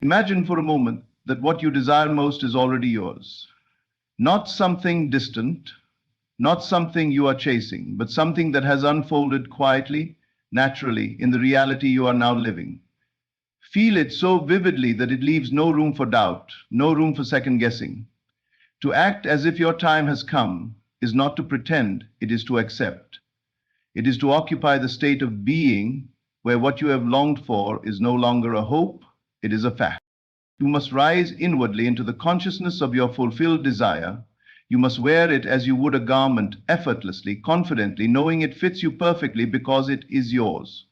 Imagine for a moment that what you desire most is already yours. Not something distant, not something you are chasing, but something that has unfolded quietly, naturally, in the reality you are now living. Feel it so vividly that it leaves no room for doubt, no room for second guessing. To act as if your time has come is not to pretend, it is to accept. It is to occupy the state of being where what you have longed for is no longer a hope, it is a fact. You must rise inwardly into the consciousness of your fulfilled desire. You must wear it as you would a garment, effortlessly, confidently, knowing it fits you perfectly because it is yours.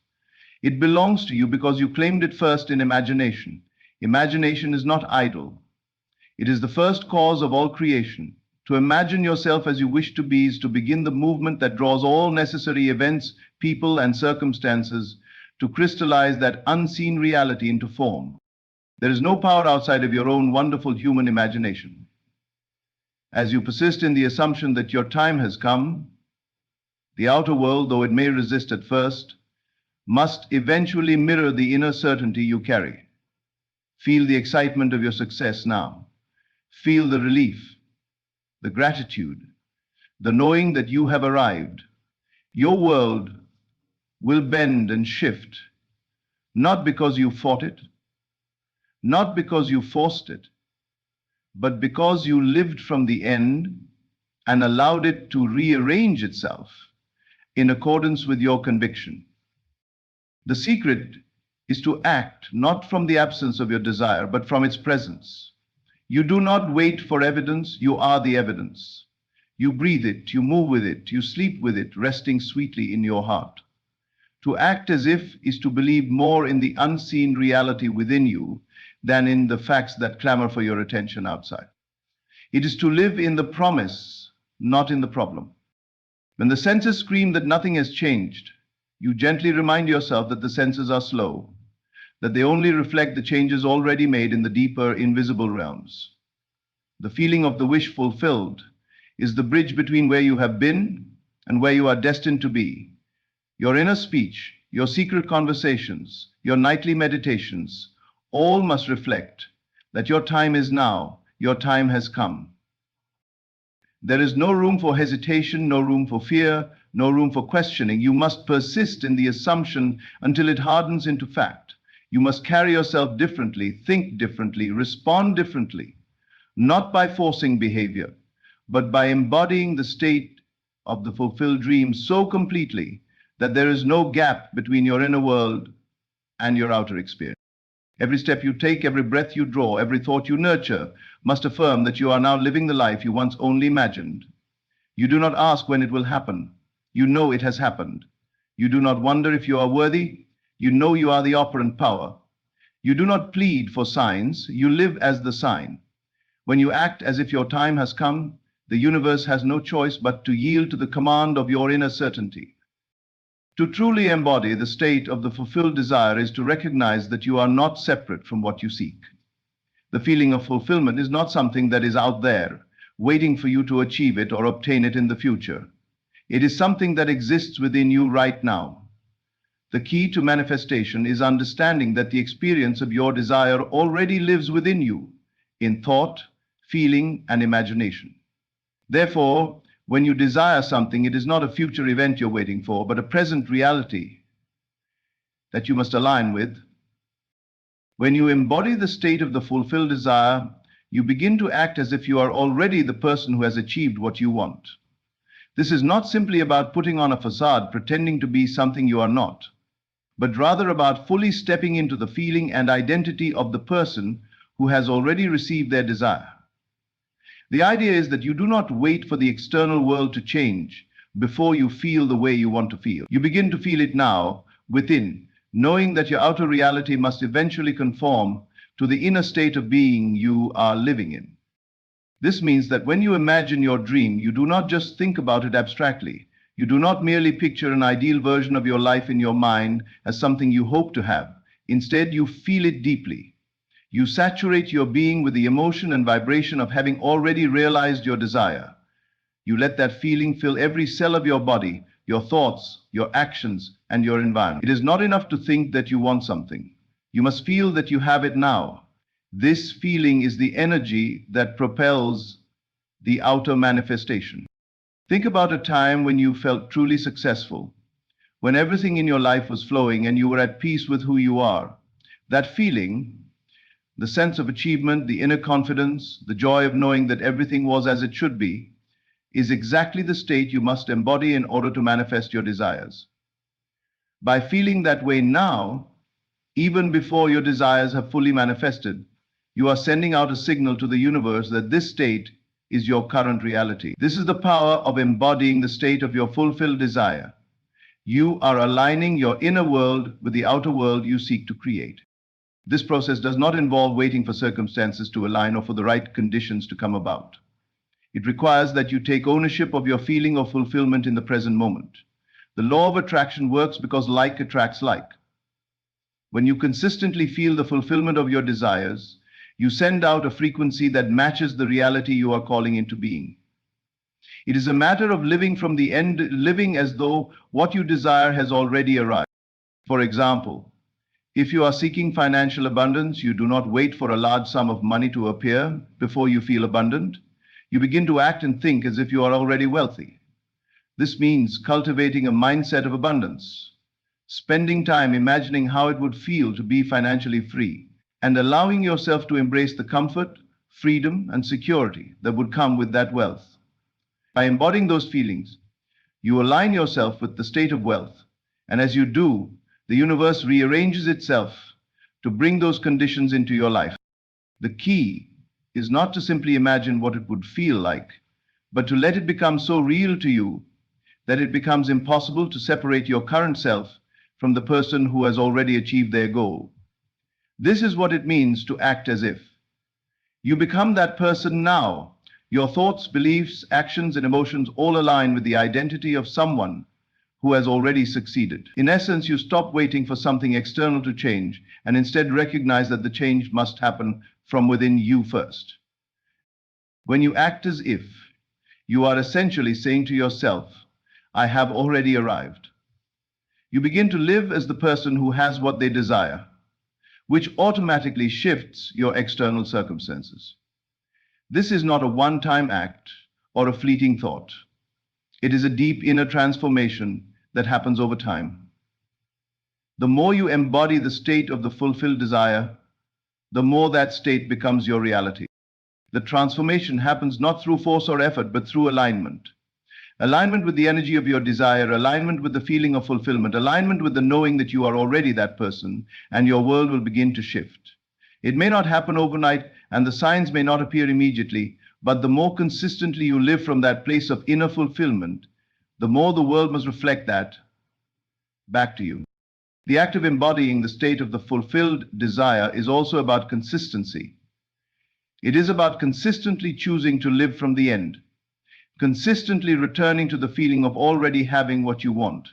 It belongs to you because you claimed it first in imagination. Imagination is not idle. It is the first cause of all creation. To imagine yourself as you wish to be is to begin the movement that draws all necessary events, people, and circumstances to crystallize that unseen reality into form. There is no power outside of your own wonderful human imagination. As you persist in the assumption that your time has come, the outer world, though it may resist at first, must eventually mirror the inner certainty you carry. Feel the excitement of your success now. Feel the relief, the gratitude, the knowing that you have arrived. Your world will bend and shift, not because you fought it, not because you forced it, but because you lived from the end and allowed it to rearrange itself in accordance with your conviction. The secret is to act not from the absence of your desire, but from its presence. You do not wait for evidence, you are the evidence. You breathe it, you move with it, you sleep with it, resting sweetly in your heart. To act as if is to believe more in the unseen reality within you than in the facts that clamor for your attention outside. It is to live in the promise, not in the problem. When the senses scream that nothing has changed, you gently remind yourself that the senses are slow, that they only reflect the changes already made in the deeper, invisible realms. The feeling of the wish fulfilled is the bridge between where you have been and where you are destined to be. Your inner speech, your secret conversations, your nightly meditations, all must reflect that your time is now, your time has come. There is no room for hesitation, no room for fear, no room for questioning. You must persist in the assumption until it hardens into fact. You must carry yourself differently, think differently, respond differently, not by forcing behavior, but by embodying the state of the fulfilled dream so completely that there is no gap between your inner world and your outer experience. Every step you take, every breath you draw, every thought you nurture must affirm that you are now living the life you once only imagined. You do not ask when it will happen. You know it has happened. You do not wonder if you are worthy. You know you are the operant power. You do not plead for signs. You live as the sign. When you act as if your time has come, the universe has no choice but to yield to the command of your inner certainty. To truly embody the state of the fulfilled desire is to recognize that you are not separate from what you seek. The feeling of fulfillment is not something that is out there, waiting for you to achieve it or obtain it in the future. It is something that exists within you right now. The key to manifestation is understanding that the experience of your desire already lives within you, in thought, feeling, and imagination. Therefore, when you desire something, it is not a future event you're waiting for, but a present reality that you must align with. When you embody the state of the fulfilled desire, you begin to act as if you are already the person who has achieved what you want. This is not simply about putting on a facade, pretending to be something you are not, but rather about fully stepping into the feeling and identity of the person who has already received their desire. The idea is that you do not wait for the external world to change before you feel the way you want to feel. You begin to feel it now, within, knowing that your outer reality must eventually conform to the inner state of being you are living in. This means that when you imagine your dream, you do not just think about it abstractly. You do not merely picture an ideal version of your life in your mind as something you hope to have. Instead, you feel it deeply. You saturate your being with the emotion and vibration of having already realized your desire. You let that feeling fill every cell of your body, your thoughts, your actions, and your environment. It is not enough to think that you want something. You must feel that you have it now. This feeling is the energy that propels the outer manifestation. Think about a time when you felt truly successful, when everything in your life was flowing and you were at peace with who you are. That feeling, the sense of achievement, the inner confidence, the joy of knowing that everything was as it should be, is exactly the state you must embody in order to manifest your desires. By feeling that way now, even before your desires have fully manifested, you are sending out a signal to the universe that this state is your current reality. This is the power of embodying the state of your fulfilled desire. You are aligning your inner world with the outer world you seek to create. This process does not involve waiting for circumstances to align or for the right conditions to come about. It requires that you take ownership of your feeling of fulfillment in the present moment. The law of attraction works because like attracts like. When you consistently feel the fulfillment of your desires, you send out a frequency that matches the reality you are calling into being. It is a matter of living from the end, living as though what you desire has already arrived. For example, if you are seeking financial abundance, you do not wait for a large sum of money to appear before you feel abundant. You begin to act and think as if you are already wealthy. This means cultivating a mindset of abundance, spending time imagining how it would feel to be financially free, and allowing yourself to embrace the comfort, freedom, and security that would come with that wealth. By embodying those feelings, you align yourself with the state of wealth, and as you do, the universe rearranges itself to bring those conditions into your life. The key is not to simply imagine what it would feel like, but to let it become so real to you that it becomes impossible to separate your current self from the person who has already achieved their goal. This is what it means to act as if. You become that person now. Your thoughts, beliefs, actions, and emotions all align with the identity of someone who has already succeeded. In essence, you stop waiting for something external to change and instead recognize that the change must happen from within you first. When you act as if, you are essentially saying to yourself, I have already arrived. You begin to live as the person who has what they desire, which automatically shifts your external circumstances. This is not a one-time act or a fleeting thought. It is a deep inner transformation that happens over time. The more you embody the state of the fulfilled desire, the more that state becomes your reality. The transformation happens not through force or effort, but through alignment. Alignment with the energy of your desire, alignment with the feeling of fulfillment, alignment with the knowing that you are already that person, and your world will begin to shift. It may not happen overnight, and the signs may not appear immediately, but the more consistently you live from that place of inner fulfillment, the more the world must reflect that back to you. The act of embodying the state of the fulfilled desire is also about consistency. It is about consistently choosing to live from the end, consistently returning to the feeling of already having what you want,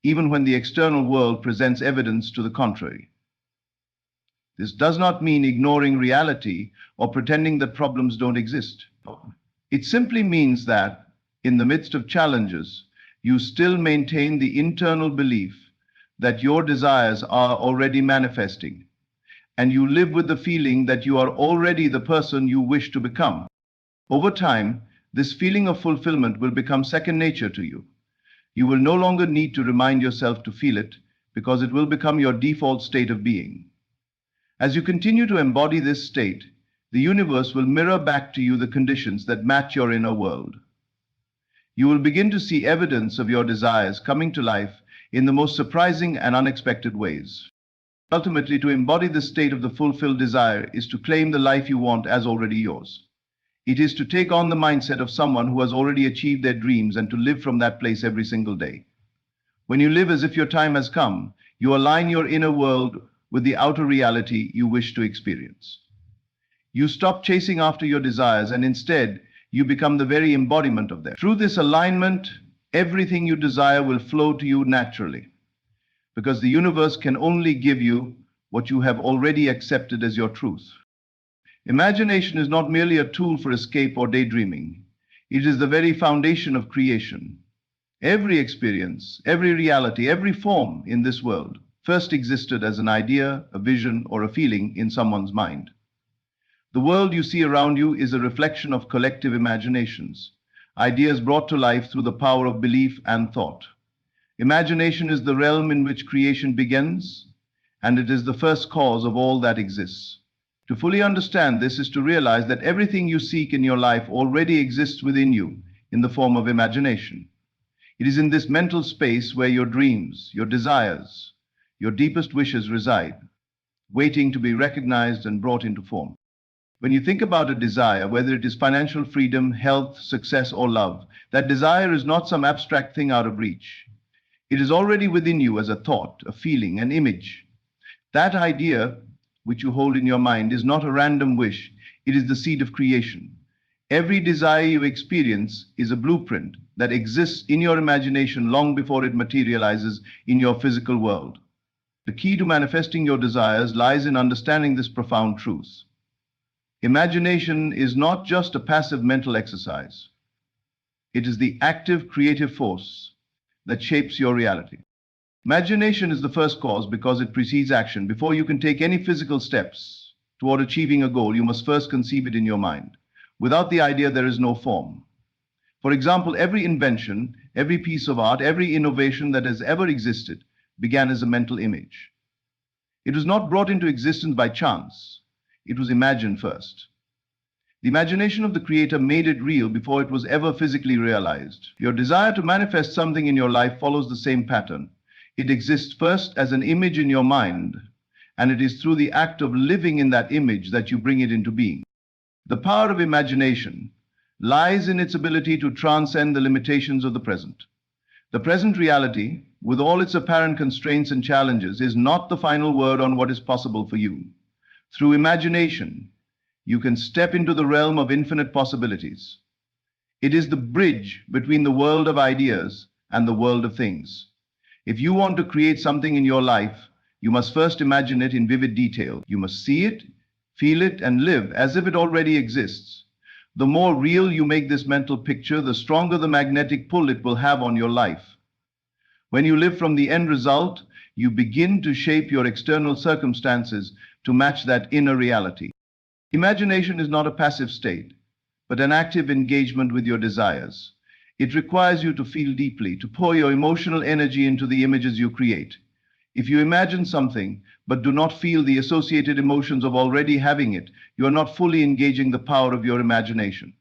even when the external world presents evidence to the contrary. This does not mean ignoring reality or pretending that problems don't exist. It simply means that, in the midst of challenges, you still maintain the internal belief that your desires are already manifesting, and you live with the feeling that you are already the person you wish to become. Over time, this feeling of fulfillment will become second nature to you. You will no longer need to remind yourself to feel it, because it will become your default state of being. As you continue to embody this state, the universe will mirror back to you the conditions that match your inner world. You will begin to see evidence of your desires coming to life in the most surprising and unexpected ways. Ultimately, to embody the state of the fulfilled desire is to claim the life you want as already yours. It is to take on the mindset of someone who has already achieved their dreams and to live from that place every single day. When you live as if your time has come, you align your inner world with the outer reality you wish to experience. You stop chasing after your desires and instead you become the very embodiment of them. Through this alignment, everything you desire will flow to you naturally, because the universe can only give you what you have already accepted as your truth. Imagination is not merely a tool for escape or daydreaming. It is the very foundation of creation. Every experience, every reality, every form in this world first existed as an idea, a vision, or a feeling in someone's mind. The world you see around you is a reflection of collective imaginations, ideas brought to life through the power of belief and thought. Imagination is the realm in which creation begins, and it is the first cause of all that exists. To fully understand this is to realize that everything you seek in your life already exists within you in the form of imagination. It is in this mental space where your dreams, your desires, your deepest wishes reside, waiting to be recognized and brought into form. When you think about a desire, whether it is financial freedom, health, success, or love, that desire is not some abstract thing out of reach. It is already within you as a thought, a feeling, an image. That idea, which you hold in your mind, is not a random wish, it is the seed of creation. Every desire you experience is a blueprint that exists in your imagination long before it materializes in your physical world. The key to manifesting your desires lies in understanding this profound truth. Imagination is not just a passive mental exercise. It is the active creative force that shapes your reality. Imagination is the first cause because it precedes action. Before you can take any physical steps toward achieving a goal, you must first conceive it in your mind. Without the idea, there is no form. For example, every invention, every piece of art, every innovation that has ever existed began as a mental image. It was not brought into existence by chance. It was imagined first. The imagination of the creator made it real before it was ever physically realized. Your desire to manifest something in your life follows the same pattern. It exists first as an image in your mind, and it is through the act of living in that image that you bring it into being. The power of imagination lies in its ability to transcend the limitations of the present. The present reality, with all its apparent constraints and challenges, is not the final word on what is possible for you. Through imagination, you can step into the realm of infinite possibilities. It is the bridge between the world of ideas and the world of things. If you want to create something in your life, you must first imagine it in vivid detail. You must see it, feel it, and live as if it already exists. The more real you make this mental picture, the stronger the magnetic pull it will have on your life. When you live from the end result, you begin to shape your external circumstances to match that inner reality. Imagination is not a passive state, but an active engagement with your desires. It requires you to feel deeply, to pour your emotional energy into the images you create. If you imagine something, but do not feel the associated emotions of already having it, you are not fully engaging the power of your imagination.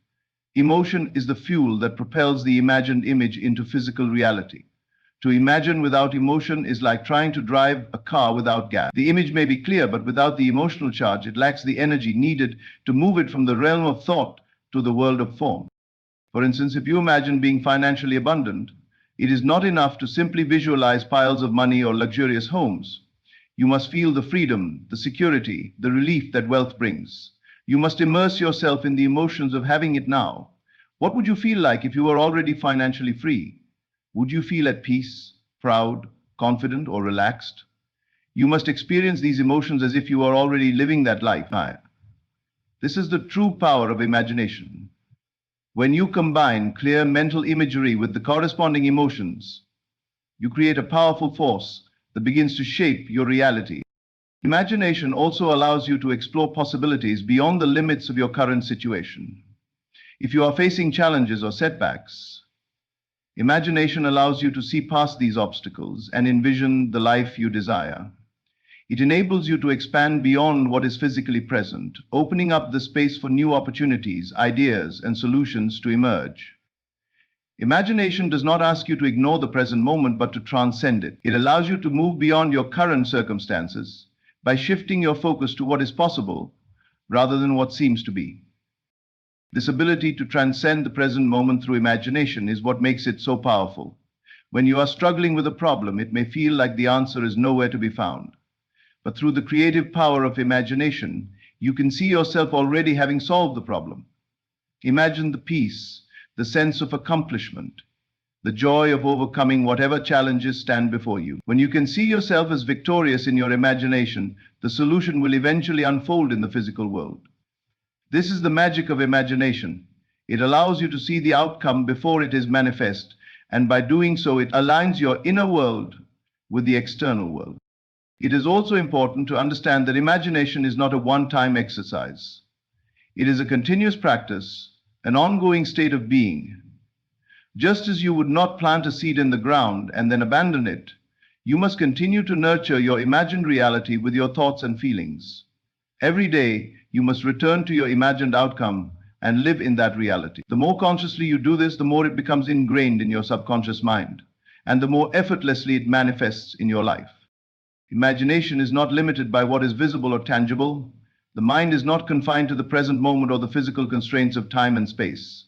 Emotion is the fuel that propels the imagined image into physical reality. To imagine without emotion is like trying to drive a car without gas. The image may be clear, but without the emotional charge, it lacks the energy needed to move it from the realm of thought to the world of form. For instance, if you imagine being financially abundant, it is not enough to simply visualize piles of money or luxurious homes. You must feel the freedom, the security, the relief that wealth brings. You must immerse yourself in the emotions of having it now. What would you feel like if you were already financially free? Would you feel at peace, proud, confident, or relaxed? You must experience these emotions as if you are already living that life. This is the true power of imagination. When you combine clear mental imagery with the corresponding emotions, you create a powerful force that begins to shape your reality. Imagination also allows you to explore possibilities beyond the limits of your current situation. If you are facing challenges or setbacks, imagination allows you to see past these obstacles and envision the life you desire. It enables you to expand beyond what is physically present, opening up the space for new opportunities, ideas, and solutions to emerge. Imagination does not ask you to ignore the present moment, but to transcend it. It allows you to move beyond your current circumstances by shifting your focus to what is possible rather than what seems to be. This ability to transcend the present moment through imagination is what makes it so powerful. When you are struggling with a problem, it may feel like the answer is nowhere to be found. But through the creative power of imagination, you can see yourself already having solved the problem. Imagine the peace, the sense of accomplishment, the joy of overcoming whatever challenges stand before you. When you can see yourself as victorious in your imagination, the solution will eventually unfold in the physical world. This is the magic of imagination. It allows you to see the outcome before it is manifest, and by doing so, it aligns your inner world with the external world. It is also important to understand that imagination is not a one-time exercise. It is a continuous practice, an ongoing state of being. Just as you would not plant a seed in the ground and then abandon it, you must continue to nurture your imagined reality with your thoughts and feelings. Every day, you must return to your imagined outcome and live in that reality. The more consciously you do this, the more it becomes ingrained in your subconscious mind, and the more effortlessly it manifests in your life. Imagination is not limited by what is visible or tangible. The mind is not confined to the present moment or the physical constraints of time and space.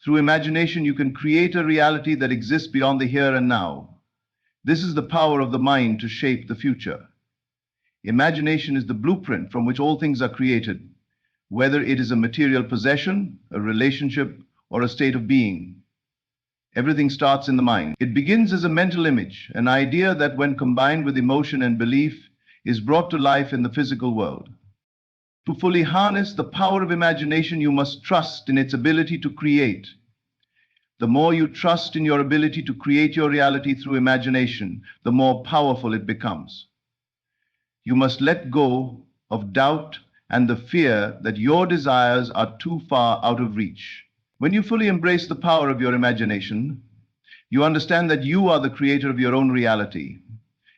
Through imagination, you can create a reality that exists beyond the here and now. This is the power of the mind to shape the future. Imagination is the blueprint from which all things are created, whether it is a material possession, a relationship, or a state of being. Everything starts in the mind. It begins as a mental image, an idea that, when combined with emotion and belief, is brought to life in the physical world. To fully harness the power of imagination, you must trust in its ability to create. The more you trust in your ability to create your reality through imagination, the more powerful it becomes. You must let go of doubt and the fear that your desires are too far out of reach. When you fully embrace the power of your imagination, you understand that you are the creator of your own reality,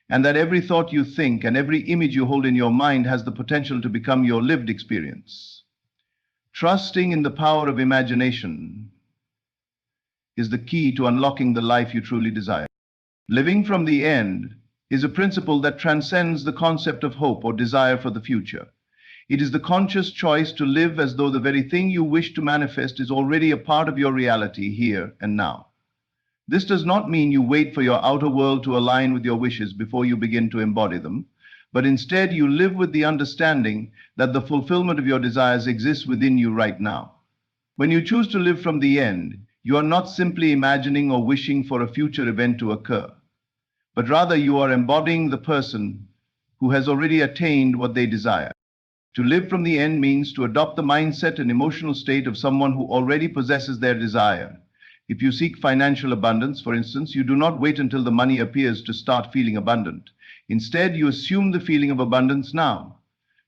and that every thought you think and every image you hold in your mind has the potential to become your lived experience. Trusting in the power of imagination is the key to unlocking the life you truly desire. Living from the end is a principle that transcends the concept of hope or desire for the future. It is the conscious choice to live as though the very thing you wish to manifest is already a part of your reality here and now. This does not mean you wait for your outer world to align with your wishes before you begin to embody them, but instead you live with the understanding that the fulfillment of your desires exists within you right now. When you choose to live from the end, you are not simply imagining or wishing for a future event to occur, but rather you are embodying the person who has already attained what they desire. To live from the end means to adopt the mindset and emotional state of someone who already possesses their desire. If you seek financial abundance, for instance, you do not wait until the money appears to start feeling abundant. Instead, you assume the feeling of abundance now.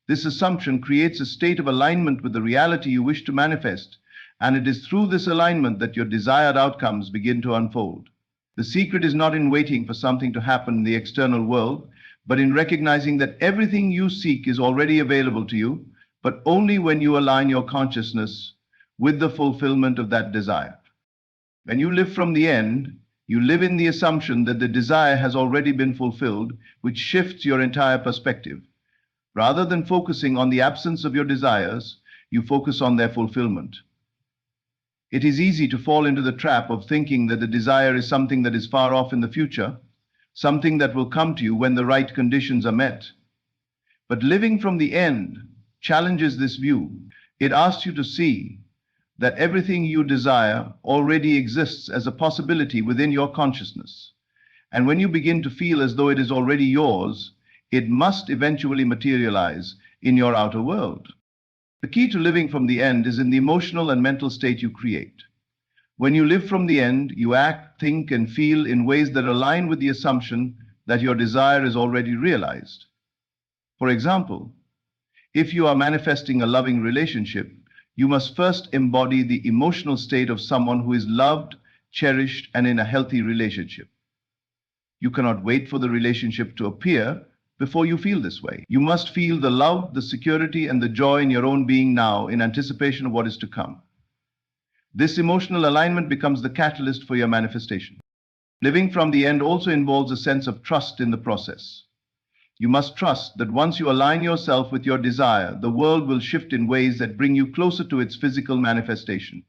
This assumption creates a state of alignment with the reality you wish to manifest, and it is through this alignment that your desired outcomes begin to unfold. The secret is not in waiting for something to happen in the external world, but in recognizing that everything you seek is already available to you, but only when you align your consciousness with the fulfillment of that desire. When you live from the end, you live in the assumption that the desire has already been fulfilled, which shifts your entire perspective. Rather than focusing on the absence of your desires, you focus on their fulfillment. It is easy to fall into the trap of thinking that the desire is something that is far off in the future, something that will come to you when the right conditions are met. But living from the end challenges this view. It asks you to see that everything you desire already exists as a possibility within your consciousness. And when you begin to feel as though it is already yours, it must eventually materialize in your outer world. The key to living from the end is in the emotional and mental state you create. When you live from the end, you act, think, and feel in ways that align with the assumption that your desire is already realized. For example, if you are manifesting a loving relationship, you must first embody the emotional state of someone who is loved, cherished, and in a healthy relationship. You cannot wait for the relationship to appear before you feel this way. You must feel the love, the security, and the joy in your own being now in anticipation of what is to come. This emotional alignment becomes the catalyst for your manifestation. Living from the end also involves a sense of trust in the process. You must trust that once you align yourself with your desire, the world will shift in ways that bring you closer to its physical manifestation.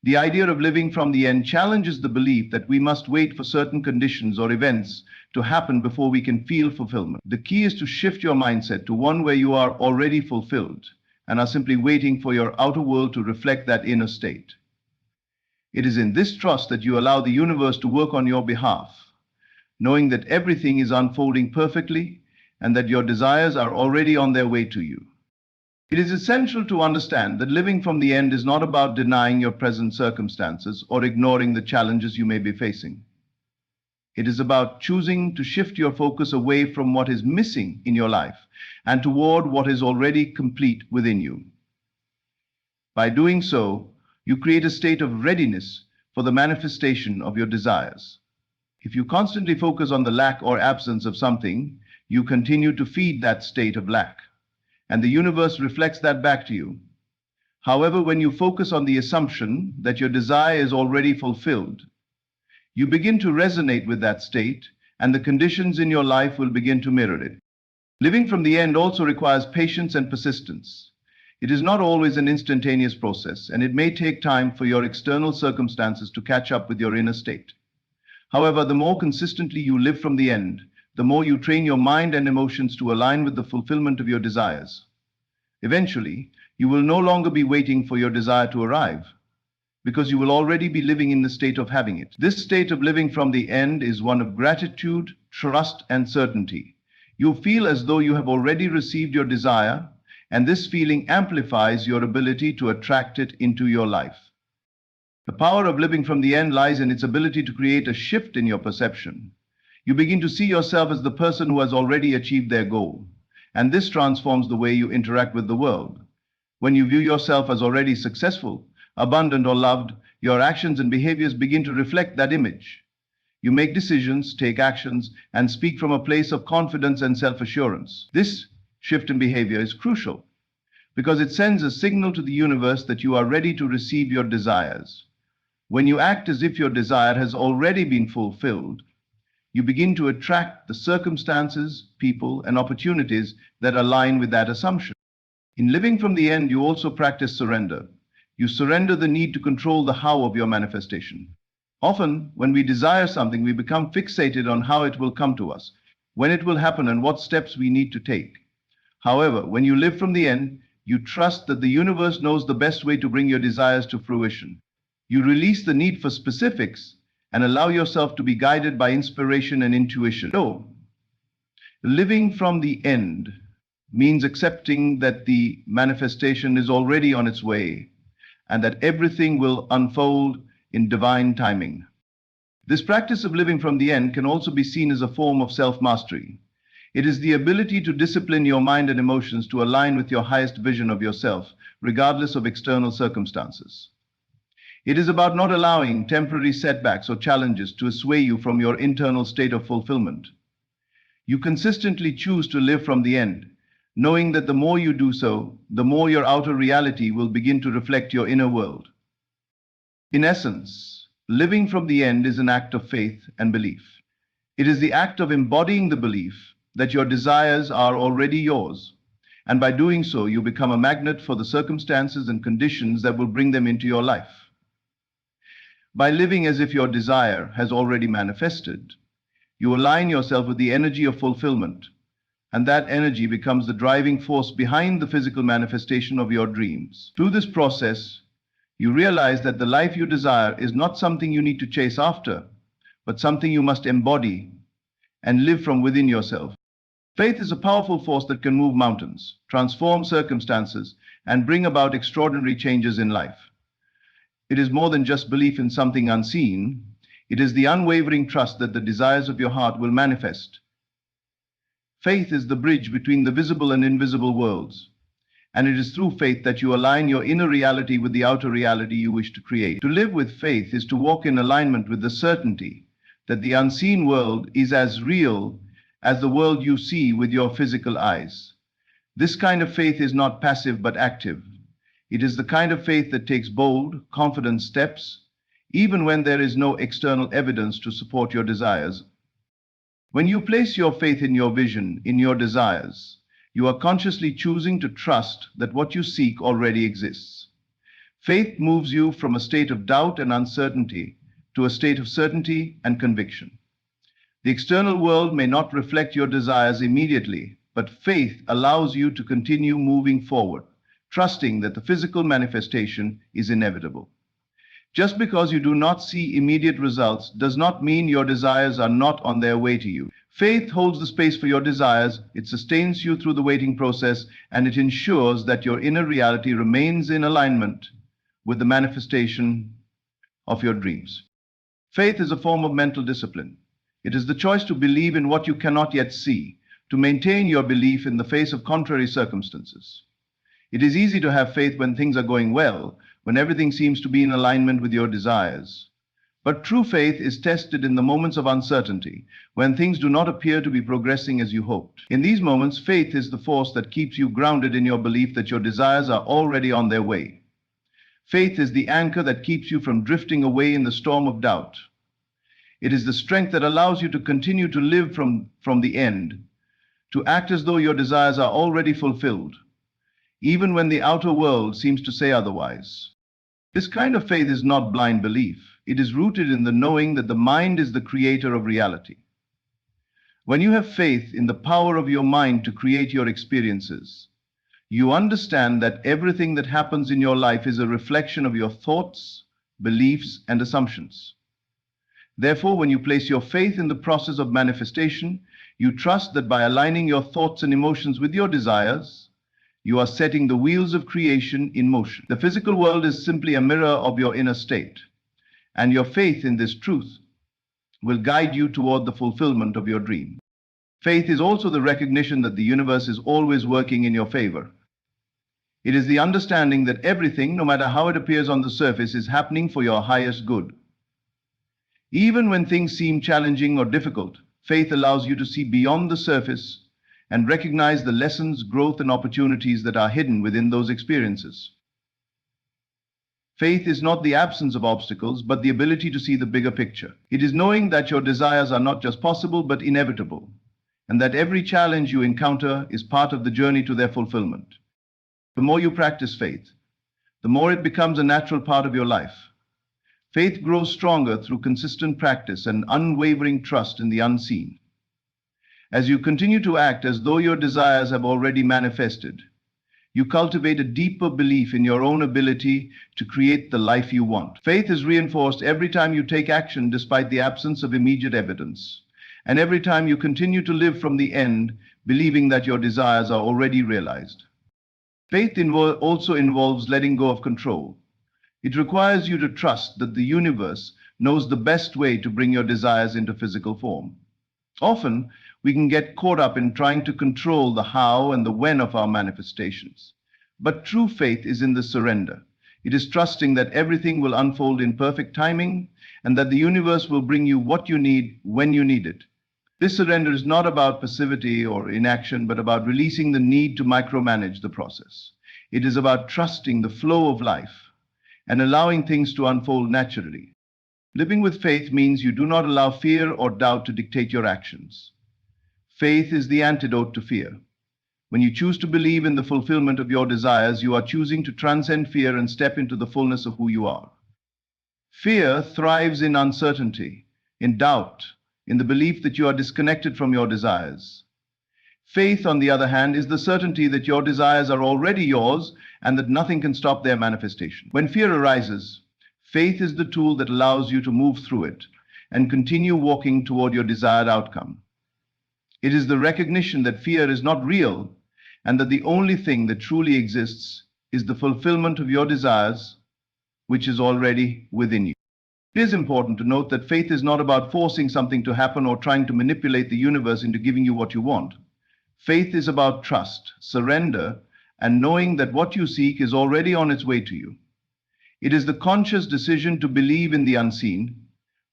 The idea of living from the end challenges the belief that we must wait for certain conditions or events to happen before we can feel fulfillment. The key is to shift your mindset to one where you are already fulfilled and are simply waiting for your outer world to reflect that inner state. It is in this trust that you allow the universe to work on your behalf, knowing that everything is unfolding perfectly and that your desires are already on their way to you. It is essential to understand that living from the end is not about denying your present circumstances or ignoring the challenges you may be facing. It is about choosing to shift your focus away from what is missing in your life and toward what is already complete within you. By doing so, you create a state of readiness for the manifestation of your desires. If you constantly focus on the lack or absence of something, you continue to feed that state of lack, and the universe reflects that back to you. However, when you focus on the assumption that your desire is already fulfilled, you begin to resonate with that state, and the conditions in your life will begin to mirror it. Living from the end also requires patience and persistence. It is not always an instantaneous process, and it may take time for your external circumstances to catch up with your inner state. However, the more consistently you live from the end, the more you train your mind and emotions to align with the fulfillment of your desires. Eventually, you will no longer be waiting for your desire to arrive, because you will already be living in the state of having it. This state of living from the end is one of gratitude, trust, and certainty. You feel as though you have already received your desire, and this feeling amplifies your ability to attract it into your life. The power of living from the end lies in its ability to create a shift in your perception. You begin to see yourself as the person who has already achieved their goal, and this transforms the way you interact with the world. When you view yourself as already successful, abundant, or loved, your actions and behaviors begin to reflect that image. You make decisions, take actions, and speak from a place of confidence and self-assurance. This shift in behavior is crucial because it sends a signal to the universe that you are ready to receive your desires. When you act as if your desire has already been fulfilled, you begin to attract the circumstances, people, and opportunities that align with that assumption. In living from the end, you also practice surrender. You surrender the need to control the how of your manifestation. Often, when we desire something, we become fixated on how it will come to us, when it will happen, and what steps we need to take. However, when you live from the end, you trust that the universe knows the best way to bring your desires to fruition. You release the need for specifics and allow yourself to be guided by inspiration and intuition. So, living from the end means accepting that the manifestation is already on its way and that everything will unfold in divine timing. This practice of living from the end can also be seen as a form of self-mastery. It is the ability to discipline your mind and emotions to align with your highest vision of yourself, regardless of external circumstances. It is about not allowing temporary setbacks or challenges to sway you from your internal state of fulfillment. You consistently choose to live from the end, knowing that the more you do so, the more your outer reality will begin to reflect your inner world. In essence, living from the end is an act of faith and belief. It is the act of embodying the belief that your desires are already yours, and by doing so, you become a magnet for the circumstances and conditions that will bring them into your life. By living as if your desire has already manifested, you align yourself with the energy of fulfillment, and that energy becomes the driving force behind the physical manifestation of your dreams. Through this process, you realize that the life you desire is not something you need to chase after, but something you must embody and live from within yourself. Faith is a powerful force that can move mountains, transform circumstances, and bring about extraordinary changes in life. It is more than just belief in something unseen. It is the unwavering trust that the desires of your heart will manifest. Faith is the bridge between the visible and invisible worlds, and it is through faith that you align your inner reality with the outer reality you wish to create. To live with faith is to walk in alignment with the certainty that the unseen world is as real as the world you see with your physical eyes. This kind of faith is not passive but active. It is the kind of faith that takes bold, confident steps, even when there is no external evidence to support your desires. When you place your faith in your vision, in your desires, you are consciously choosing to trust that what you seek already exists. Faith moves you from a state of doubt and uncertainty to a state of certainty and conviction. The external world may not reflect your desires immediately, but faith allows you to continue moving forward, trusting that the physical manifestation is inevitable. Just because you do not see immediate results does not mean your desires are not on their way to you. Faith holds the space for your desires, it sustains you through the waiting process, and it ensures that your inner reality remains in alignment with the manifestation of your dreams. Faith is a form of mental discipline. It is the choice to believe in what you cannot yet see, to maintain your belief in the face of contrary circumstances. It is easy to have faith when things are going well, when everything seems to be in alignment with your desires. But true faith is tested in the moments of uncertainty, when things do not appear to be progressing as you hoped. In these moments, faith is the force that keeps you grounded in your belief that your desires are already on their way. Faith is the anchor that keeps you from drifting away in the storm of doubt. It is the strength that allows you to continue to live from the end, to act as though your desires are already fulfilled, even when the outer world seems to say otherwise. This kind of faith is not blind belief. It is rooted in the knowing that the mind is the creator of reality. When you have faith in the power of your mind to create your experiences, you understand that everything that happens in your life is a reflection of your thoughts, beliefs, and assumptions. Therefore, when you place your faith in the process of manifestation, you trust that by aligning your thoughts and emotions with your desires, you are setting the wheels of creation in motion. The physical world is simply a mirror of your inner state, and your faith in this truth will guide you toward the fulfillment of your dream. Faith is also the recognition that the universe is always working in your favor. It is the understanding that everything, no matter how it appears on the surface, is happening for your highest good. Even when things seem challenging or difficult, faith allows you to see beyond the surface and recognize the lessons, growth, and opportunities that are hidden within those experiences. Faith is not the absence of obstacles, but the ability to see the bigger picture. It is knowing that your desires are not just possible, but inevitable, and that every challenge you encounter is part of the journey to their fulfillment. The more you practice faith, the more it becomes a natural part of your life. Faith grows stronger through consistent practice and unwavering trust in the unseen. As you continue to act as though your desires have already manifested, you cultivate a deeper belief in your own ability to create the life you want. Faith is reinforced every time you take action despite the absence of immediate evidence, and every time you continue to live from the end, believing that your desires are already realized. Faith also involves letting go of control. It requires you to trust that the universe knows the best way to bring your desires into physical form. Often, we can get caught up in trying to control the how and the when of our manifestations. But true faith is in the surrender. It is trusting that everything will unfold in perfect timing and that the universe will bring you what you need when you need it. This surrender is not about passivity or inaction, but about releasing the need to micromanage the process. It is about trusting the flow of life and allowing things to unfold naturally. Living with faith means you do not allow fear or doubt to dictate your actions. Faith is the antidote to fear. When you choose to believe in the fulfillment of your desires, you are choosing to transcend fear and step into the fullness of who you are. Fear thrives in uncertainty, in doubt, in the belief that you are disconnected from your desires. Faith, on the other hand, is the certainty that your desires are already yours and that nothing can stop their manifestation. When fear arises, faith is the tool that allows you to move through it and continue walking toward your desired outcome. It is the recognition that fear is not real and that the only thing that truly exists is the fulfillment of your desires, which is already within you. It is important to note that faith is not about forcing something to happen or trying to manipulate the universe into giving you what you want. Faith is about trust, surrender, and knowing that what you seek is already on its way to you. It is the conscious decision to believe in the unseen,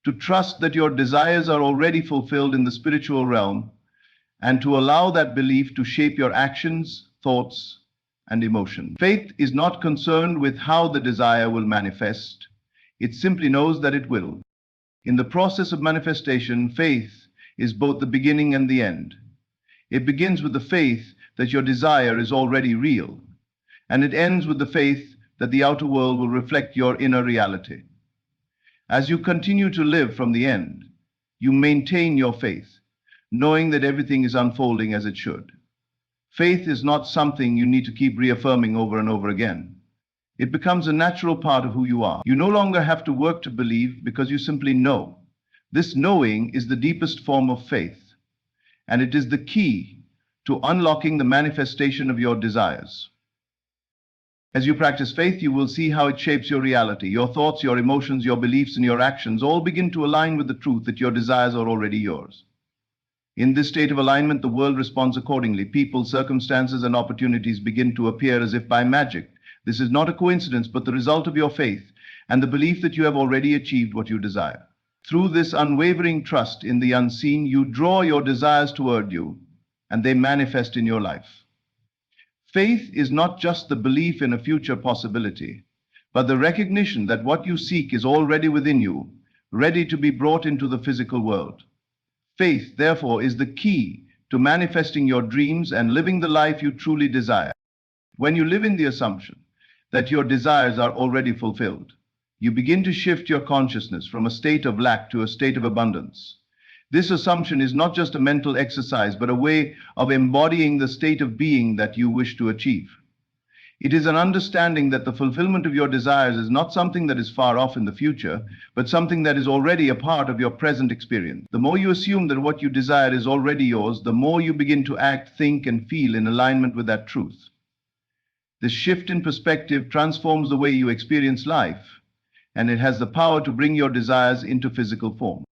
to trust that your desires are already fulfilled in the spiritual realm, and to allow that belief to shape your actions, thoughts, and emotions. Faith is not concerned with how the desire will manifest. It simply knows that it will. In the process of manifestation, faith is both the beginning and the end. It begins with the faith that your desire is already real, and it ends with the faith that the outer world will reflect your inner reality. As you continue to live from the end, you maintain your faith, knowing that everything is unfolding as it should. Faith is not something you need to keep reaffirming over and over again. It becomes a natural part of who you are. You no longer have to work to believe because you simply know. This knowing is the deepest form of faith, and it is the key to unlocking the manifestation of your desires. As you practice faith, you will see how it shapes your reality. Your thoughts, your emotions, your beliefs, and your actions all begin to align with the truth that your desires are already yours. In this state of alignment, the world responds accordingly. People, circumstances, and opportunities begin to appear as if by magic. This is not a coincidence, but the result of your faith and the belief that you have already achieved what you desire. Through this unwavering trust in the unseen, you draw your desires toward you, and they manifest in your life. Faith is not just the belief in a future possibility, but the recognition that what you seek is already within you, ready to be brought into the physical world. Faith, therefore, is the key to manifesting your dreams and living the life you truly desire. When you live in the assumption that your desires are already fulfilled, you begin to shift your consciousness from a state of lack to a state of abundance. This assumption is not just a mental exercise, but a way of embodying the state of being that you wish to achieve. It is an understanding that the fulfillment of your desires is not something that is far off in the future, but something that is already a part of your present experience. The more you assume that what you desire is already yours, the more you begin to act, think, and feel in alignment with that truth. This shift in perspective transforms the way you experience life, and it has the power to bring your desires into physical form.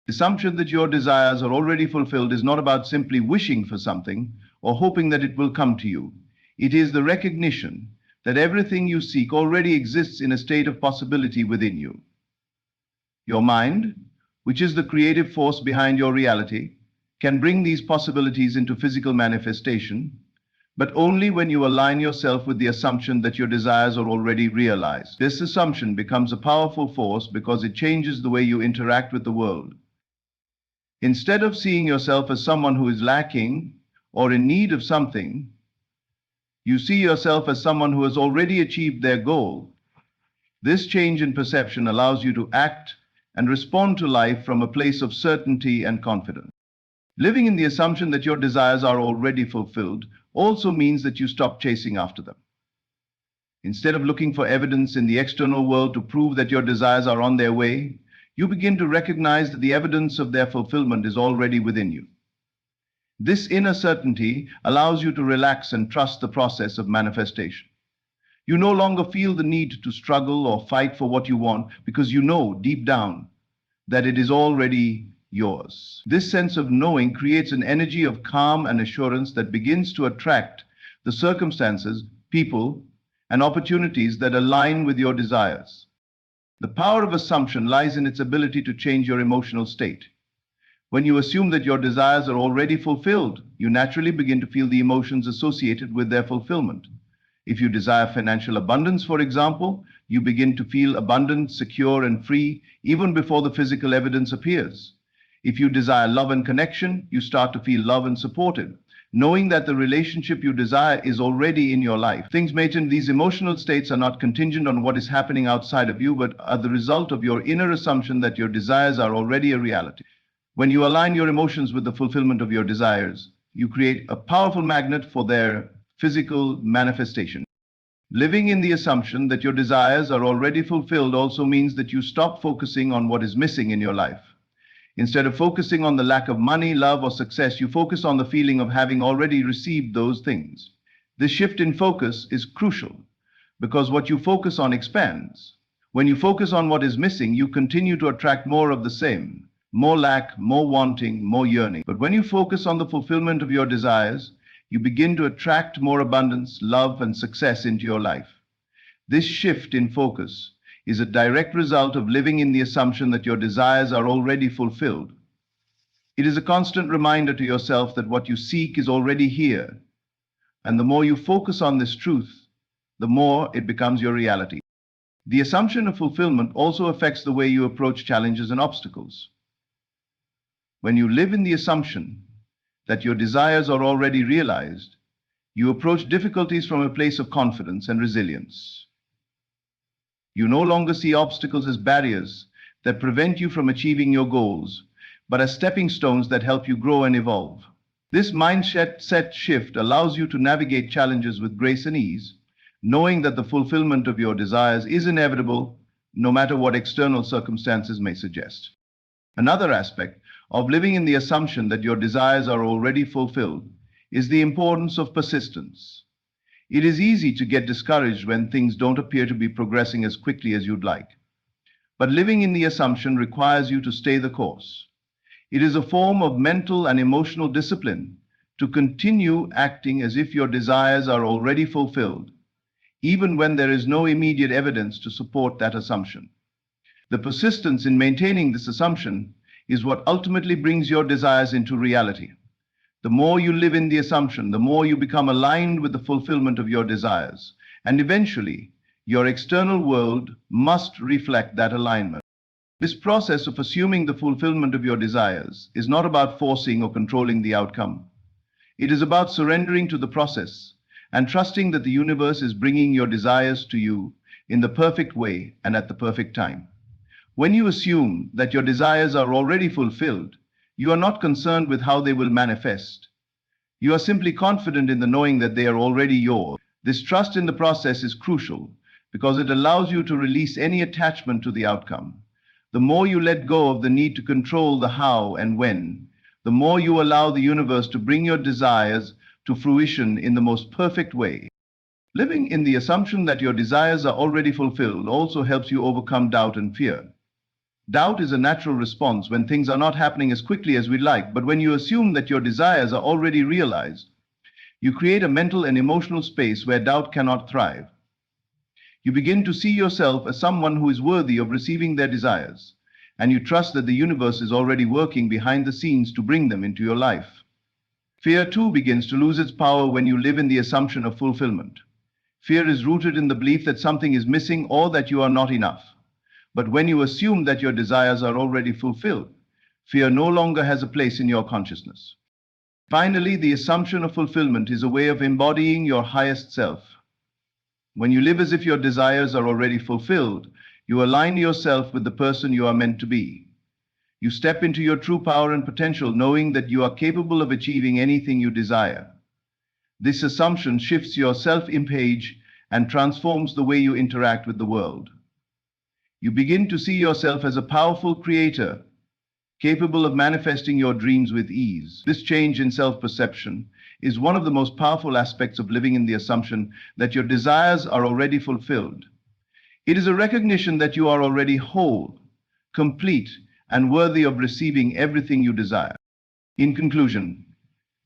The assumption that your desires are already fulfilled is not about simply wishing for something or hoping that it will come to you. It is the recognition that everything you seek already exists in a state of possibility within you. Your mind, which is the creative force behind your reality, can bring these possibilities into physical manifestation, but only when you align yourself with the assumption that your desires are already realized. This assumption becomes a powerful force because it changes the way you interact with the world. Instead of seeing yourself as someone who is lacking or in need of something, you see yourself as someone who has already achieved their goal. This change in perception allows you to act and respond to life from a place of certainty and confidence. Living in the assumption that your desires are already fulfilled also means that you stop chasing after them. Instead of looking for evidence in the external world to prove that your desires are on their way, you begin to recognize that the evidence of their fulfillment is already within you. This inner certainty allows you to relax and trust the process of manifestation. You no longer feel the need to struggle or fight for what you want because you know deep down that it is already yours. This sense of knowing creates an energy of calm and assurance that begins to attract the circumstances, people, and opportunities that align with your desires. The power of assumption lies in its ability to change your emotional state. When you assume that your desires are already fulfilled, you naturally begin to feel the emotions associated with their fulfillment. If you desire financial abundance, for example, you begin to feel abundant, secure, and free even before the physical evidence appears. If you desire love and connection, you start to feel love and supported, knowing that the relationship you desire is already in your life. Things mentioned, these emotional states are not contingent on what is happening outside of you, but are the result of your inner assumption that your desires are already a reality. When you align your emotions with the fulfillment of your desires, you create a powerful magnet for their physical manifestation. Living in the assumption that your desires are already fulfilled also means that you stop focusing on what is missing in your life. Instead of focusing on the lack of money, love, or success, you focus on the feeling of having already received those things. This shift in focus is crucial because what you focus on expands. When you focus on what is missing, you continue to attract more of the same. More lack, more wanting, more yearning. But when you focus on the fulfillment of your desires, you begin to attract more abundance, love, and success into your life. This shift in focus is a direct result of living in the assumption that your desires are already fulfilled. It is a constant reminder to yourself that what you seek is already here, and the more you focus on this truth, the more it becomes your reality. The assumption of fulfillment also affects the way you approach challenges and obstacles. When you live in the assumption that your desires are already realized, you approach difficulties from a place of confidence and resilience. You no longer see obstacles as barriers that prevent you from achieving your goals, but as stepping stones that help you grow and evolve. This mindset shift allows you to navigate challenges with grace and ease, knowing that the fulfillment of your desires is inevitable, no matter what external circumstances may suggest. Another aspect of living in the assumption that your desires are already fulfilled is the importance of persistence. It is easy to get discouraged when things don't appear to be progressing as quickly as you'd like. But living in the assumption requires you to stay the course. It is a form of mental and emotional discipline to continue acting as if your desires are already fulfilled, even when there is no immediate evidence to support that assumption. The persistence in maintaining this assumption is what ultimately brings your desires into reality. The more you live in the assumption, the more you become aligned with the fulfillment of your desires, and eventually, your external world must reflect that alignment. This process of assuming the fulfillment of your desires is not about forcing or controlling the outcome. It is about surrendering to the process and trusting that the universe is bringing your desires to you in the perfect way and at the perfect time. When you assume that your desires are already fulfilled, you are not concerned with how they will manifest. You are simply confident in the knowing that they are already yours. This trust in the process is crucial because it allows you to release any attachment to the outcome. The more you let go of the need to control the how and when, the more you allow the universe to bring your desires to fruition in the most perfect way. Living in the assumption that your desires are already fulfilled also helps you overcome doubt and fear. Doubt is a natural response when things are not happening as quickly as we'd like, but when you assume that your desires are already realized, you create a mental and emotional space where doubt cannot thrive. You begin to see yourself as someone who is worthy of receiving their desires, and you trust that the universe is already working behind the scenes to bring them into your life. Fear too begins to lose its power when you live in the assumption of fulfillment. Fear is rooted in the belief that something is missing or that you are not enough. But when you assume that your desires are already fulfilled, fear no longer has a place in your consciousness. Finally, the assumption of fulfillment is a way of embodying your highest self. When you live as if your desires are already fulfilled, you align yourself with the person you are meant to be. You step into your true power and potential, knowing that you are capable of achieving anything you desire. This assumption shifts your self-image and transforms the way you interact with the world. You begin to see yourself as a powerful creator, capable of manifesting your dreams with ease. This change in self-perception is one of the most powerful aspects of living in the assumption that your desires are already fulfilled. It is a recognition that you are already whole, complete, and worthy of receiving everything you desire. In conclusion,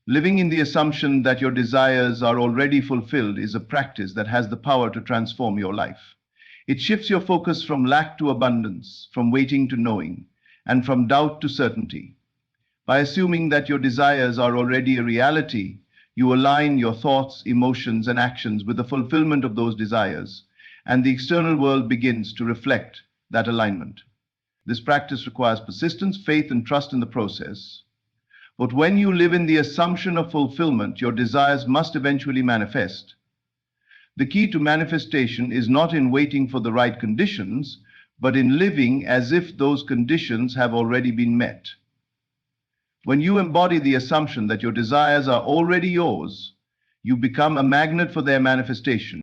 living in the assumption that your desires are already fulfilled is a practice that has the power to transform your life. It shifts your focus from lack to abundance, from waiting to knowing, and from doubt to certainty. By assuming that your desires are already a reality, you align your thoughts, emotions, and actions with the fulfillment of those desires, and the external world begins to reflect that alignment. This practice requires persistence, faith, and trust in the process. But when you live in the assumption of fulfillment, your desires must eventually manifest. The key to manifestation is not in waiting for the right conditions, but in living as if those conditions have already been met. When you embody the assumption that your desires are already yours, you become a magnet for their manifestation.